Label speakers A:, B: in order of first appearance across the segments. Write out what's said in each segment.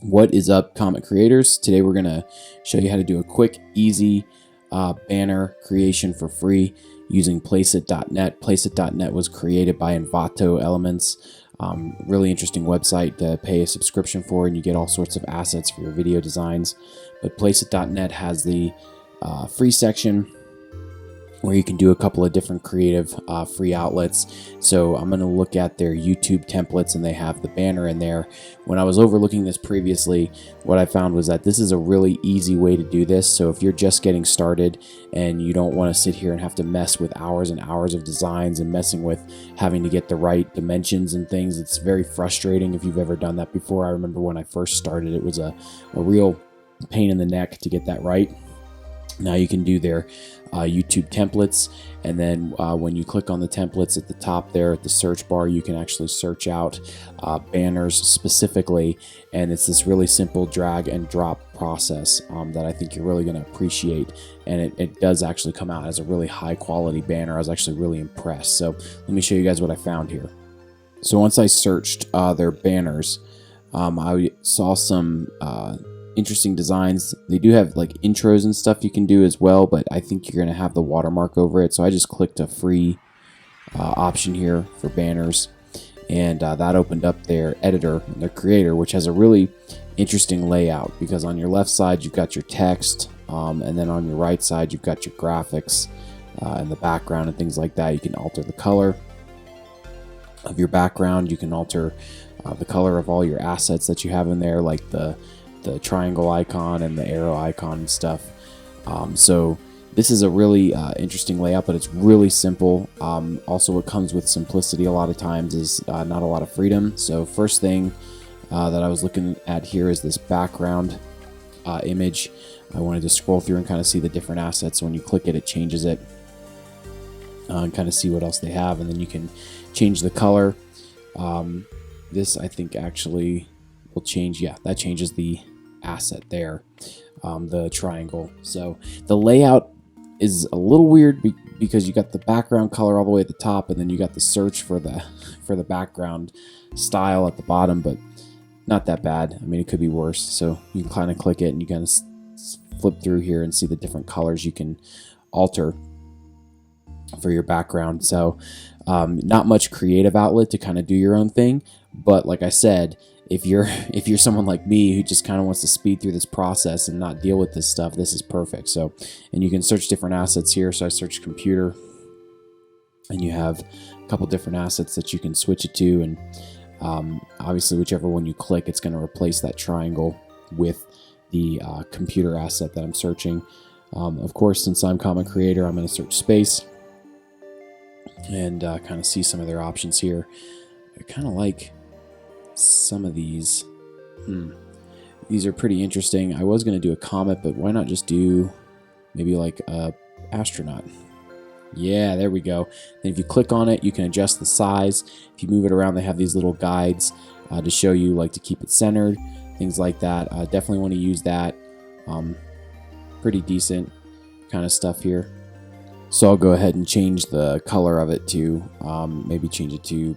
A: What is up, comic creators? Today we're going to show you how to do a quick, easy banner creation for free using Placeit.net. Placeit.net was created by Envato Elements. Really interesting website to pay a subscription for, and you get all sorts of assets for your video designs. But Placeit.net has the free section where you can do a couple of different creative free outlets. So I'm going to look at their YouTube templates, and they have the banner in there. When I was overlooking this previously, what I found was that this is a really easy way to do this. So if you're just getting started and you don't want to sit here and have to mess with hours and hours of designs and messing with having to get the right dimensions and things, it's very frustrating if you've ever done that before. I remember when I first started, it was a real pain in the neck to get that right. Now you can do their YouTube templates, and then when you click on the templates at the top there at the search bar, you can actually search out banners specifically, and it's this really simple drag and drop process that I think you're really going to appreciate, and it does actually come out as a really high quality banner. I was actually really impressed. So let me show you guys what I found here. So once I searched their banners, I saw some interesting designs. They do have like intros and stuff you can do as well, but I think you're going to have the watermark over it. So I just clicked a free option here for banners, and that opened up their editor and their creator, which has a really interesting layout, because on your left side you've got your text, and then on your right side you've got your graphics and the background and things like that. You can alter the color of your background. You can alter the color of all your assets that you have in there, like the triangle icon and the arrow icon and stuff. So this is a really interesting layout, but it's really simple. Also, what comes with simplicity a lot of times is not a lot of freedom. So first thing that I was looking at here is this background image. I wanted to scroll through and kind of see the different assets. When you click it, it changes it, and kind of see what else they have, and then you can change the color. This I think actually will change. Yeah, that changes the asset there, the triangle. So the layout is a little weird because you got the background color all the way at the top, and then you got the search for the background style at the bottom, but not that bad. I mean, it could be worse. So you can kind of click it and you kind of flip through here and see the different colors you can alter for your background. So not much creative outlet to kind of do your own thing, but like I said, if you're someone like me who just kind of wants to speed through this process and not deal with this stuff, this is perfect. So, and you can search different assets here. So I searched computer, and you have a couple different assets that you can switch it to, and obviously whichever one you click, it's going to replace that triangle with the computer asset that I'm searching. Of course, since I'm comic creator, I'm going to search space and kind of see some of their options here. I kind of like some of these. These are pretty interesting. I was going to do a comet, but why not just do maybe like a astronaut? Yeah, there we go. Then if you click on it, you can adjust the size. If you move it around, they have these little guides to show you like to keep it centered, things like that. Definitely want to use that. Pretty decent kind of stuff here. So I'll go ahead and change the color of it to maybe change it to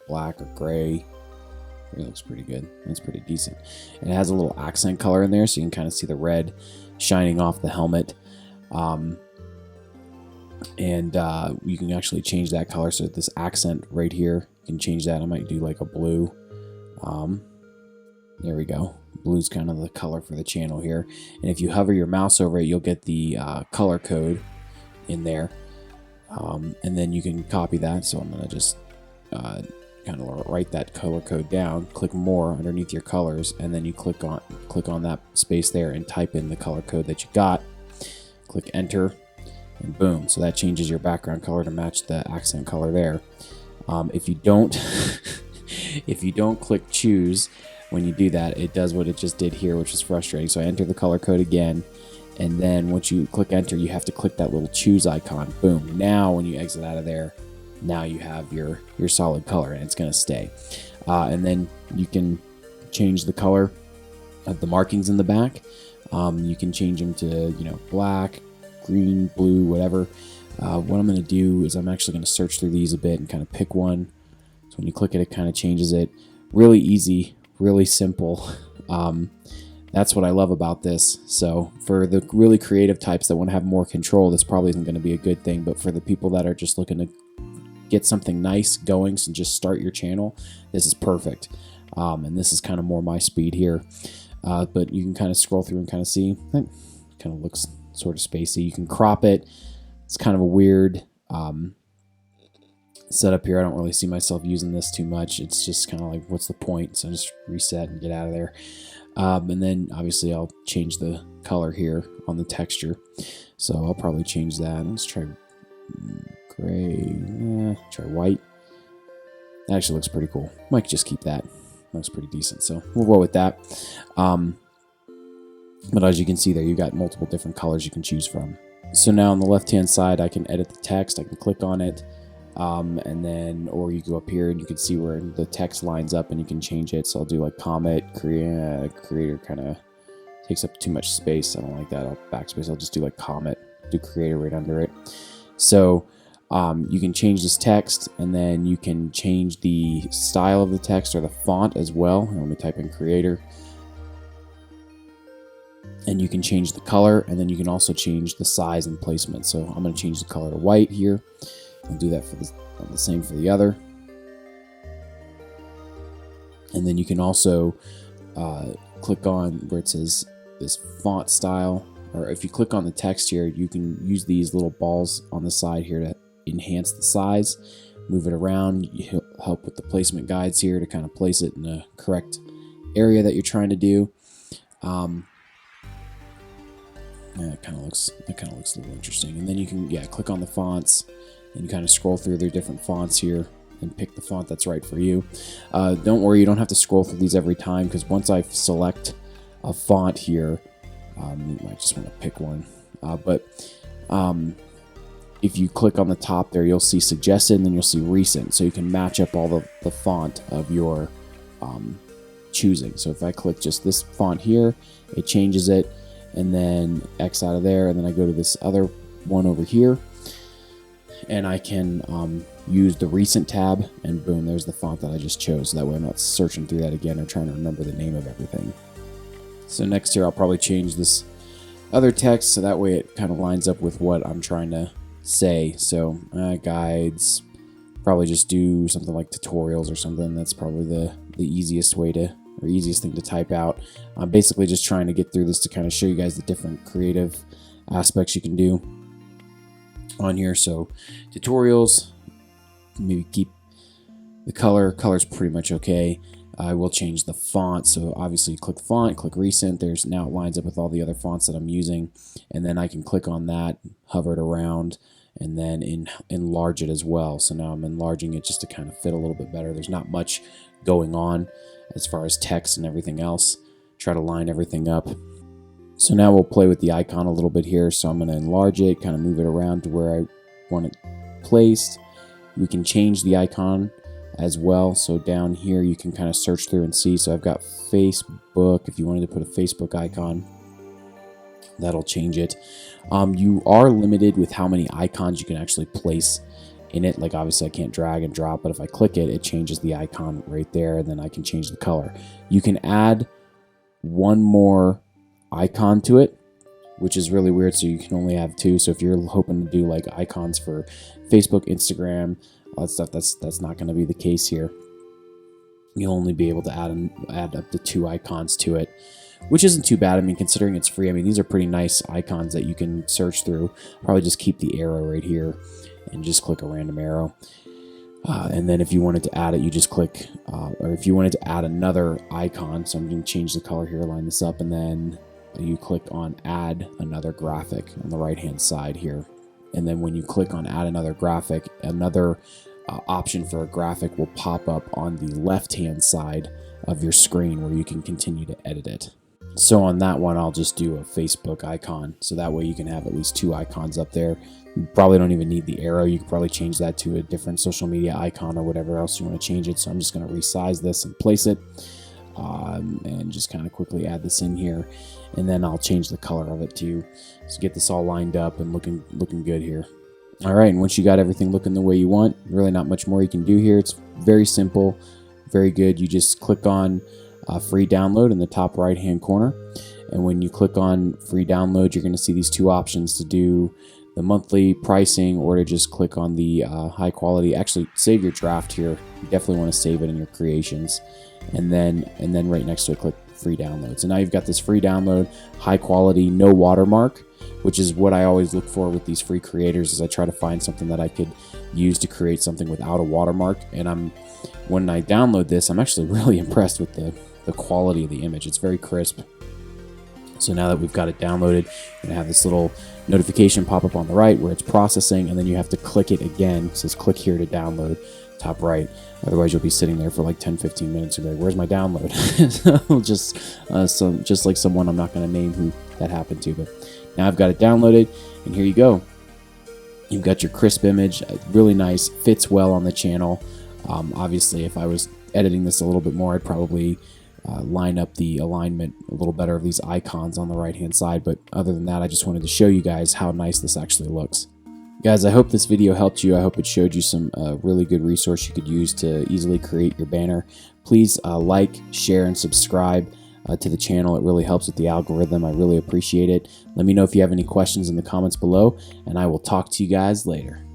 A: black or gray. It looks pretty good. It's pretty decent. And it has a little accent color in there, so you can kind of see the red shining off the helmet. And you can actually change that color. So this accent right here, you can change that. I might do like a blue. There we go. Blue's kind of the color for the channel here. And if you hover your mouse over it, you'll get the color code in there. And then you can copy that. So I'm going to just kind of write that color code down, click more underneath your colors, and then you click on that space there and type in the color code that you got. Click enter, and boom. So that changes your background color to match the accent color there. If you don't if you don't click choose when you do that, it does what it just did here, which is frustrating. So I enter the color code again, and then once you click enter, you have to click that little choose icon. Boom. Now when you exit out of there, now you have your solid color, and it's going to stay. And then you can change the color of the markings in the back. You can change them to, black, green, blue, whatever. What I'm going to do is I'm actually going to search through these a bit and kind of pick one. So when you click it, it kind of changes it. Really easy, really simple That's what I love about this. So for the really creative types that want to have more control, this probably isn't going to be a good thing. But for the people that are just looking to get something nice going and just start your channel, this is perfect. And this is kind of more my speed here. But you can kind of scroll through and kind of see. It kind of looks sort of spacey. You can crop it. It's kind of a weird setup here. I don't really see myself using this too much. It's just kind of like, what's the point? So I just reset and get out of there. And then obviously I'll change the color here on the texture. So I'll probably change that. Let's try gray. Try white. That actually looks pretty cool. Might just keep that. Looks pretty decent. So we'll roll with that. But as you can see there, you got multiple different colors you can choose from. So now on the left hand side, I can edit the text. I can click on it. And then, or you go up here and you can see where the text lines up and you can change it. So I'll do like Comet, Creator kind of takes up too much space. I don't like that. I'll backspace. I'll just do like Comet, do Creator right under it. So you can change this text, and then you can change the style of the text or the font as well. Let me type in Creator. And you can change the color, and then you can also change the size and placement. So I'm going to change the color to white here. I'll do that for the same for the other. And then you can also click on where it says this font style, or if you click on the text here, you can use these little balls on the side here to enhance the size, move it around. You help with the placement guides here to kind of place it in the correct area that you're trying to do. That kind of looks a little interesting. And then you can click on the fonts. And you kind of scroll through their different fonts here and pick the font that's right for you. Don't worry, you don't have to scroll through these every time, because once I select a font here, you might just want to pick one. If you click on the top there, you'll see suggested and then you'll see recent. So you can match up all the font of your choosing. So if I click just this font here, it changes it, and then X out of there, and then I go to this other one over here. And I can use the recent tab, and boom, there's the font that I just chose. So that way I'm not searching through that again or trying to remember the name of everything. So next here, I'll probably change this other text so that way it kind of lines up with what I'm trying to say. So guides, probably just do something like tutorials or something. That's probably the easiest way to, or easiest thing to type out. I'm basically just trying to get through this to kind of show you guys the different creative aspects you can do on here. So tutorials, maybe keep the color's pretty much okay. I will change the font. So obviously you click font, click recent, there's now it lines up with all the other fonts that I'm using, and then I can click on that, hover it around, and then enlarge it as well. So now I'm enlarging it just to kind of fit a little bit better. There's not much going on as far as text and everything else. Try to line everything up. So now we'll play with the icon a little bit here. So I'm going to enlarge it, kind of move it around to where I want it placed. We can change the icon as well. So down here you can kind of search through and see. So I've got Facebook. If you wanted to put a Facebook icon, that'll change it. You are limited with how many icons you can actually place in it. Like obviously I can't drag and drop, but if I click it, it changes the icon right there, and then I can change the color. You can add one more icon to it, which is really weird. So you can only have two. So if you're hoping to do like icons for Facebook, Instagram, all that stuff, that's not going to be the case here. You'll only be able to add up to 2 icons to it, which isn't too bad. I mean, considering it's free, I mean, these are pretty nice icons that you can search through. Probably just keep the arrow right here and just click a random arrow. And then if you wanted to add it, you just click, or if you wanted to add another icon, so I'm going to change the color here, line this up, and then you click on add another graphic on the right hand side here. And then when you click on add another graphic, another option for a graphic will pop up on the left hand side of your screen where you can continue to edit it. So on that one, I'll just do a Facebook icon. So that way you can have at least 2 icons up there. You probably don't even need the arrow. You could probably change that to a different social media icon or whatever else you want to change it. So I'm just going to resize this and place it. And just kind of quickly add this in here, and then I'll change the color of it too, so get this all lined up and looking good here. All right, and once you got everything looking the way you want, really not much more you can do here. It's very simple, very good. You just click on free download in the top right hand corner. And when you click on free download, you're going to see these two options to do the monthly pricing or to just click on the high quality. Actually, save your draft here. You definitely want to save it in your creations. And then right next to it, click free download. So now you've got this free download, high quality, no watermark, which is what I always look for with these free creators, is I try to find something that I could use to create something without a watermark. And when I download this, I'm actually really impressed with the quality of the image. It's very crisp. So now that we've got it downloaded, you're going to have this little notification pop up on the right where it's processing, and then you have to click it again. It says click here to download, top right. Otherwise, you'll be sitting there for like 10-15 minutes and be like, where's my download? So just like someone I'm not going to name who that happened to, but now I've got it downloaded, and here you go. You've got your crisp image, really nice, fits well on the channel. Obviously, if I was editing this a little bit more, I'd probably line up the alignment a little better of these icons on the right hand side. But other than that, I just wanted to show you guys how nice this actually looks. Guys, I hope this video helped you. I hope it showed you some really good resource you could use to easily create your banner. Please like, share, and subscribe to the channel. It really helps with the algorithm. I really appreciate it. Let me know if you have any questions in the comments below, and I will talk to you guys later.